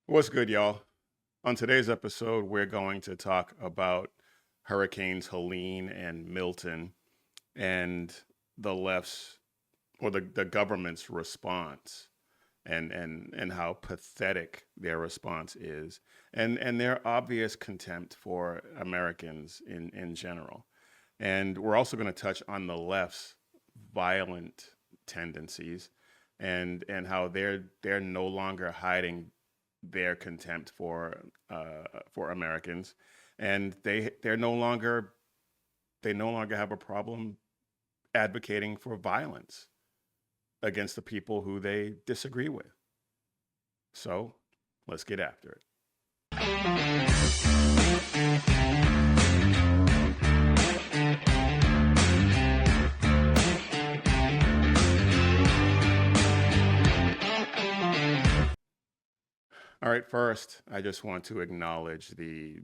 What's good, y'all? On today's episode, we're going to talk about Hurricanes Helene and Milton and the left's or the government's response and how pathetic their response is and their obvious contempt for Americans in general. And we're also going to touch on the left's violent tendencies and how they're no longer hiding their contempt for Americans, and they no longer have a problem advocating for violence against the people who they disagree with. So let's get after it. All right, first, I just want to acknowledge the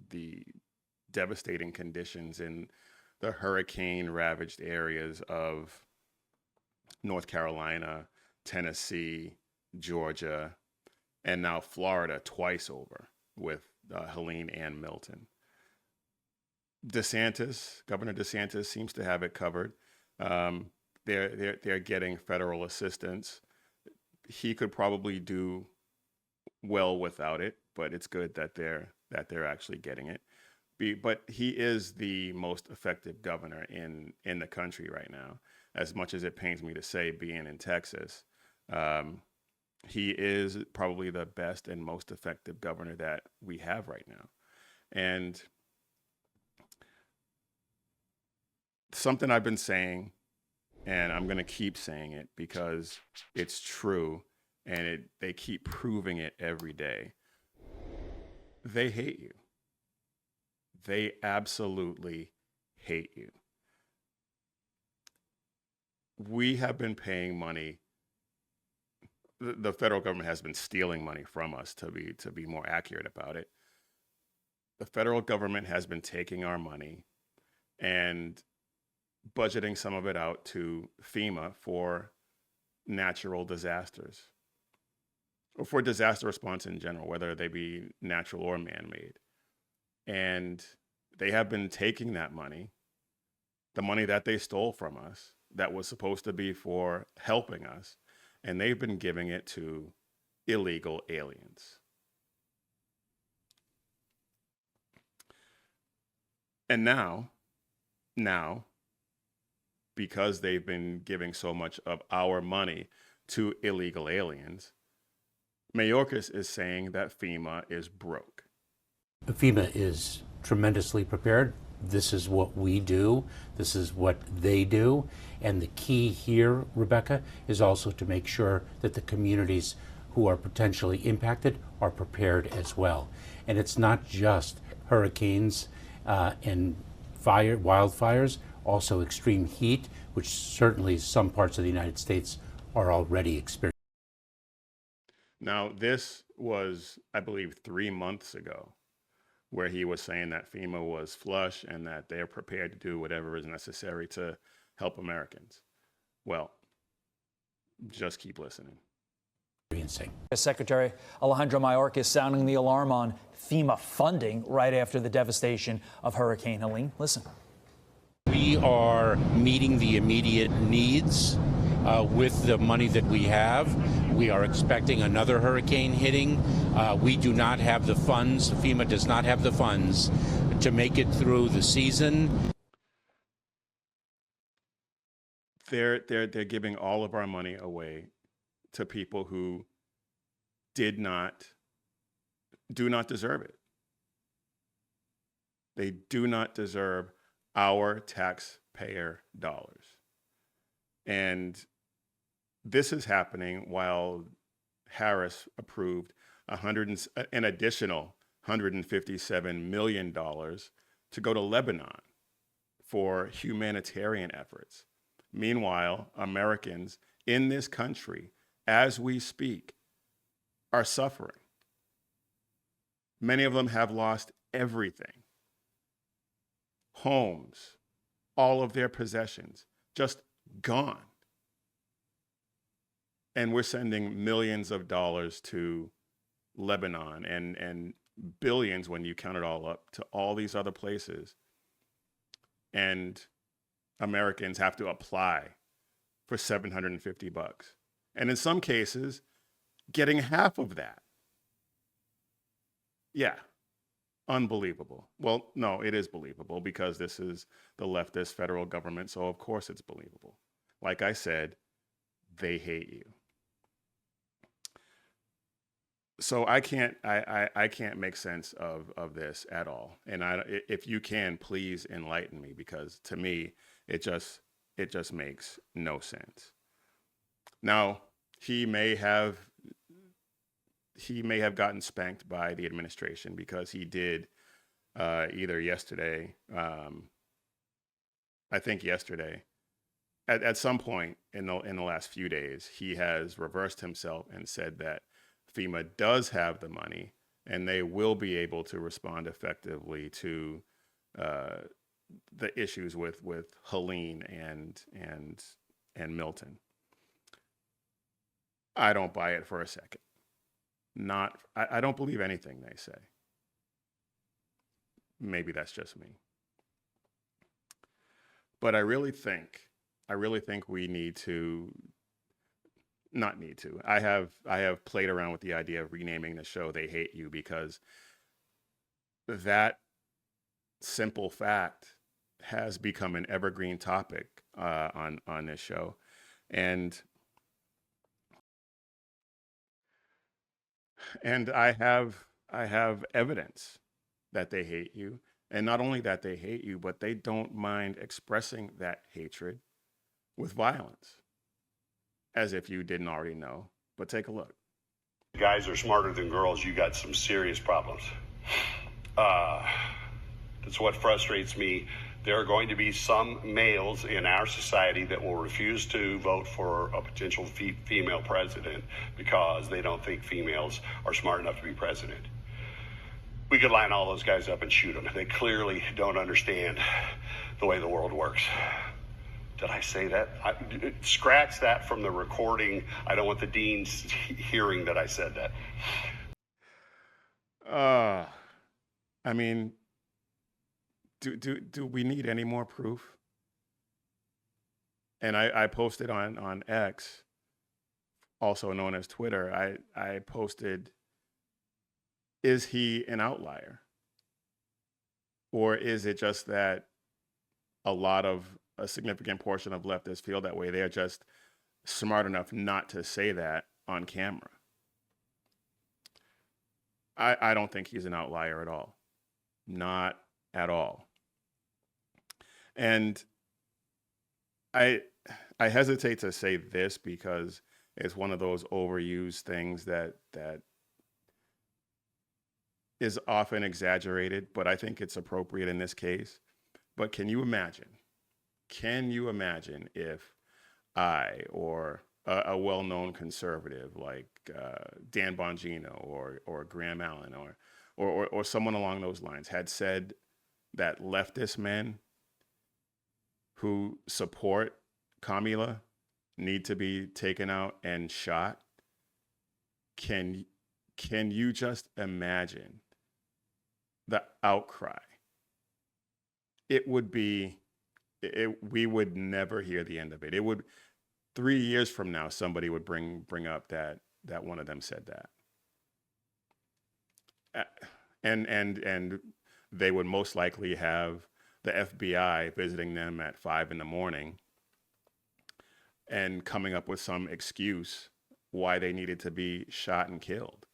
devastating conditions in the hurricane ravaged areas of North Carolina, Tennessee, Georgia, and now Florida twice over with Helene and Milton. Governor DeSantis seems to have it covered. Um, they're getting federal assistance. He could probably do well without it, but it's good that they're actually getting it. But he is the most effective governor in the country right now. As much as it pains me to say, being in Texas, um, he is probably the best and most effective governor that we have right now. And something I've been saying, and I'm going to keep saying it because it's true, and they keep proving it every day. They hate you. They absolutely hate you. We have been paying money. The federal government has been stealing money from us, to be more accurate about it. The federal government has been taking our money and budgeting some of it out to FEMA for natural disasters or for disaster response in general, whether they be natural or man-made. And they have been taking that money, the money that they stole from us, that was supposed to be for helping us, and they've been giving it to illegal aliens. And now, because they've been giving so much of our money to illegal aliens, Mayorkas is saying that FEMA is broke. FEMA is tremendously prepared. This is what we do. This is what they do. And the key here, Rebecca, is also to make sure that the communities who are potentially impacted are prepared as well. And it's not just hurricanes and wildfires, also extreme heat, which certainly some parts of the United States are already experiencing. Now, this was, I believe, 3 months ago, where he was saying that FEMA was flush and that they're prepared to do whatever is necessary to help Americans. Well, just keep listening. Secretary Alejandro Mayorkas sounding the alarm on FEMA funding right after the devastation of Hurricane Helene. Listen. We are meeting the immediate needs with the money that we have. We are expecting another hurricane hitting. We do not have the funds. FEMA does not have the funds to make it through the season. They're giving all of our money away to people who do not deserve it. They do not deserve our taxpayer dollars. And this is happening while Harris approved an additional $157 million to go to Lebanon for humanitarian efforts. Meanwhile, Americans in this country, as we speak, are suffering. Many of them have lost everything. Homes, all of their possessions, just gone. And we're sending millions of dollars to Lebanon, and billions when you count it all up to all these other places. And Americans have to apply for $750. And in some cases, getting half of that. Yeah, unbelievable. Well, no, it is believable because this is the leftist federal government, so of course it's believable. Like I said, they hate you. So I can't make sense of this at all. And if you can, please enlighten me, because to me it just makes no sense. Now, he may have gotten spanked by the administration, because he did either yesterday, I think yesterday, at some point in the last few days, he has reversed himself and said that FEMA does have the money and they will be able to respond effectively to the issues with Helene and Milton. I don't buy it for a second. I don't believe anything they say. Maybe that's just me. But I really think we need to, not need to. I have played around with the idea of renaming the show "They Hate You," because that simple fact has become an evergreen topic on this show, and I have evidence that they hate you, and not only that they hate you, but they don't mind expressing that hatred with violence, as if you didn't already know. But take a look. Guys are smarter than girls. You got some serious problems. That's what frustrates me. There are going to be some males in our society that will refuse to vote for a potential female president because they don't think females are smart enough to be president. We could line all those guys up and shoot them. They clearly don't understand the way the world works. Did I say that? Scratch that from the recording. I don't want the deans hearing that I said that. I mean, do we need any more proof? And I posted on X, also known as Twitter, I posted, is he an outlier? Or is it just that a significant portion of leftists feel that way? They're just smart enough not to say that on camera. I don't think he's an outlier at all. Not at all. And I hesitate to say this because it's one of those overused things that is often exaggerated, but I think it's appropriate in this case. But can you imagine if I or a well-known conservative like Dan Bongino or Graham Allen or someone along those lines had said that leftist men who support Kamila need to be taken out and shot? Can you just imagine the outcry? It would be, we would never hear the end of it. It would, 3 years from now, somebody would bring up that one of them said that. And they would most likely have the FBI visiting them at 5 a.m. and coming up with some excuse why they needed to be shot and killed.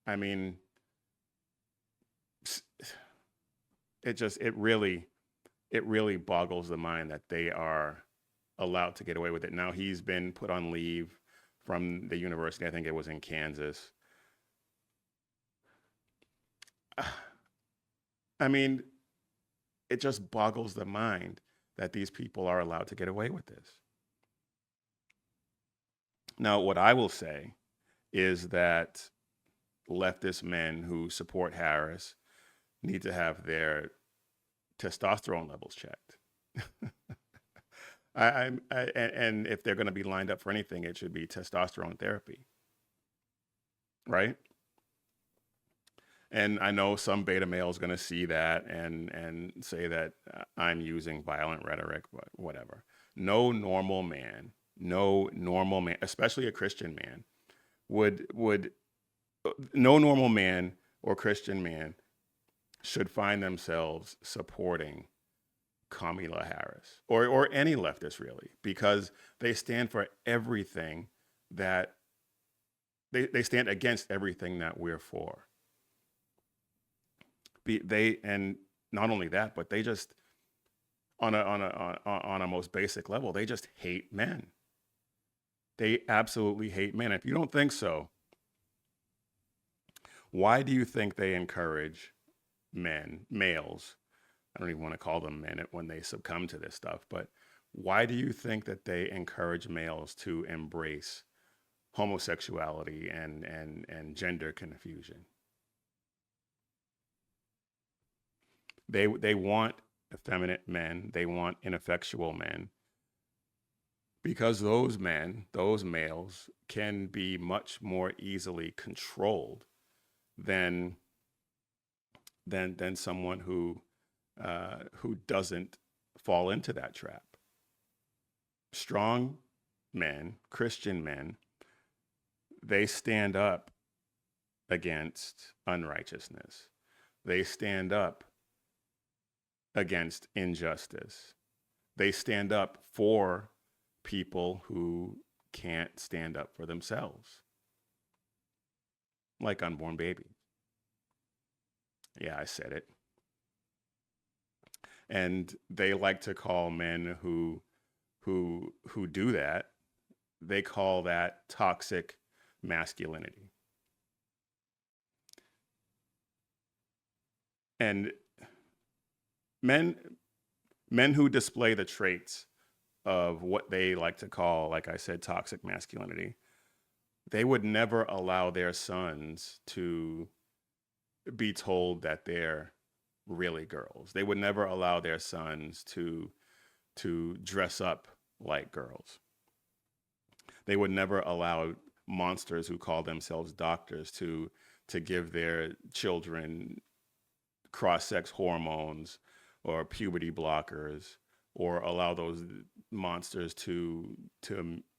I mean, it really boggles the mind that they are allowed to get away with it. Now he's been put on leave from the university. I think it was in Kansas. I mean, it just boggles the mind that these people are allowed to get away with this. Now, what I will say is that leftist men who support Harris need to have their testosterone levels checked. And if they're going to be lined up for anything, it should be testosterone therapy. right? And I know some beta male is going to see that and say that I'm using violent rhetoric, but whatever. No normal man, especially a Christian man, would no normal man or Christian man should find themselves supporting Kamala Harris or any leftist really, because they stand for everything that they stand against everything that we're for. And not only that, but they just on a most basic level, they just hate men. They absolutely hate men. If you don't think so, why do you think they encourage males? I don't even want to call them men when they succumb to this stuff, but why do you think that they encourage males to embrace homosexuality and gender confusion? They want effeminate men. They want ineffectual men, because those males, can be much more easily controlled than someone who doesn't fall into that trap. Strong men, Christian men, they stand up against unrighteousness. They stand up against injustice. They stand up for people who can't stand up for themselves, like unborn babies. Yeah, I said it. And they like to call men who do that, they call that toxic masculinity. And men who display the traits of what they like to call, like I said, toxic masculinity, they would never allow their sons to be told that they're really girls. They would never allow their sons to dress up like girls. They would never allow monsters who call themselves doctors to give their children cross-sex hormones or puberty blockers, or allow those monsters to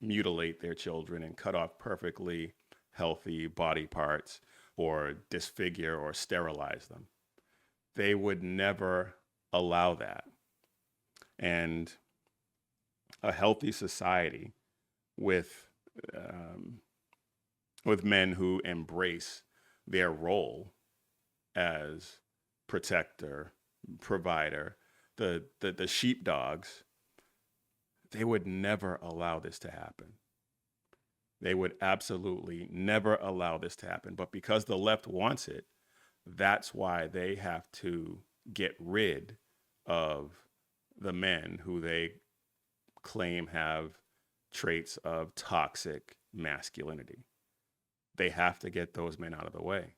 mutilate their children and cut off perfectly healthy body parts, or disfigure or sterilize them. They would never allow that. And a healthy society with men who embrace their role as protector, provider, the sheepdogs, they would never allow this to happen. They would absolutely never allow this to happen. But because the left wants it, that's why they have to get rid of the men who they claim have traits of toxic masculinity. They have to get those men out of the way.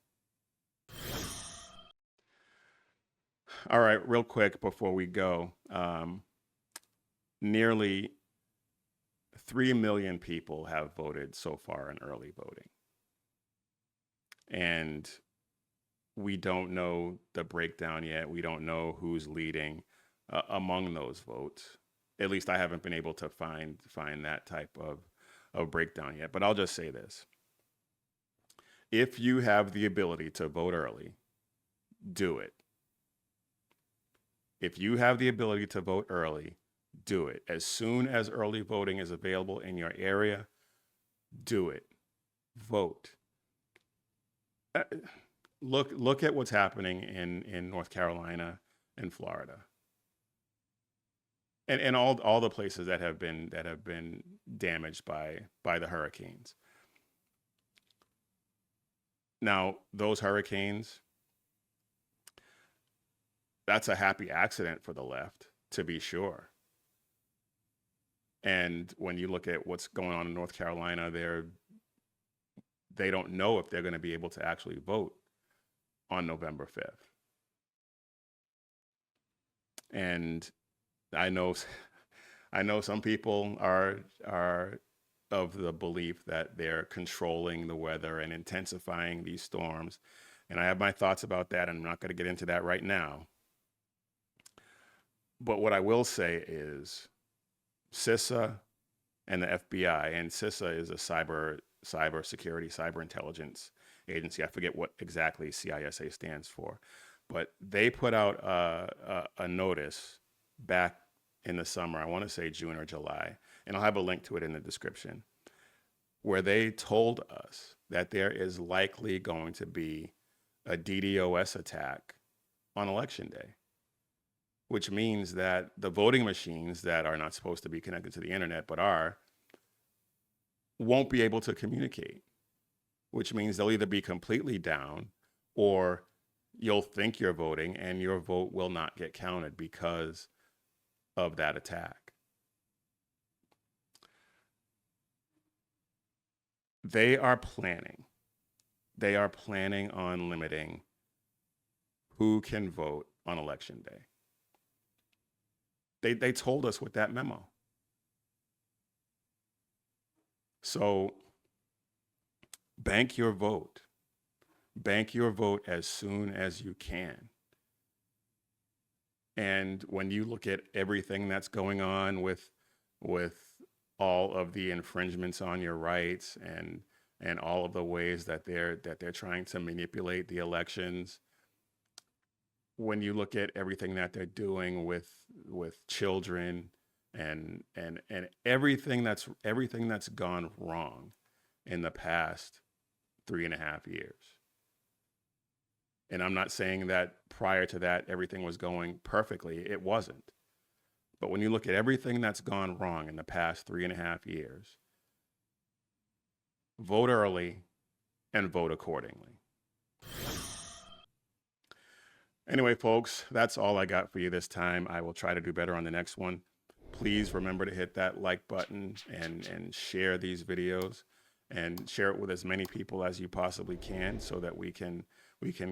All right, real quick before we go, nearly 3 million people have voted so far in early voting. And we don't know the breakdown yet. We don't know who's leading among those votes. At least I haven't been able to find that type of breakdown yet. But I'll just say this. If you have the ability to vote early, do it. If you have the ability to vote early, do it. As soon as early voting is available in your area, do it. Vote. Look at what's happening in North Carolina and Florida, and all the places that have been damaged by the hurricanes. Now, those hurricanes, that's a happy accident for the left, to be sure. And when you look at what's going on in North Carolina, they don't know if they're going to be able to actually vote on November 5th. And I know some people are of the belief that they're controlling the weather and intensifying these storms. And I have my thoughts about that, and I'm not going to get into that right now. But what I will say is CISA and the FBI, and CISA is a cyber security, cyber intelligence agency. I forget what exactly CISA stands for, but they put out a notice back in the summer, I want to say June or July, and I'll have a link to it in the description, where they told us that there is likely going to be a DDoS attack on election day, which means that the voting machines that are not supposed to be connected to the internet but are, won't be able to communicate, which means they'll either be completely down or you'll think you're voting and your vote will not get counted because of that attack. They are planning on limiting who can vote on election day. They told us with that memo. So bank your vote. Bank your vote as soon as you can. And when you look at everything that's going on with all of the infringements on your rights and all of the ways that they're trying to manipulate the elections, when you look at everything that they're doing with children and everything that's gone wrong in the past 3.5 years. And I'm not saying that prior to that everything was going perfectly. It wasn't. But when you look at everything that's gone wrong in the past 3.5 years, vote early and vote accordingly. Anyway, folks, that's all I got for you this time. I will try to do better on the next one. Please remember to hit that like button and share these videos and share it with as many people as you possibly can so that we can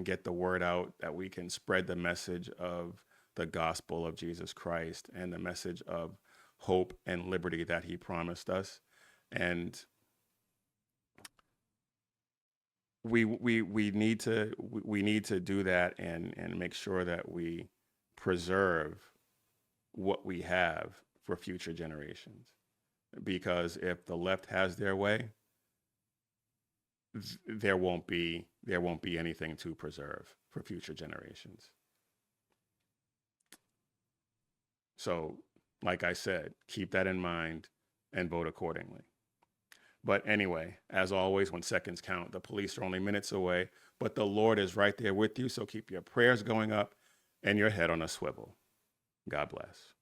get the word out, that we can spread the message of the gospel of Jesus Christ and the message of hope and liberty that he promised us. And we need to do that and make sure that we preserve what we have for future generations. Because if the left has their way, there won't be anything to preserve for future generations. So, like I said, keep that in mind and vote accordingly. But anyway, as always, when seconds count, the police are only minutes away, but the Lord is right there with you. So keep your prayers going up and your head on a swivel. God bless.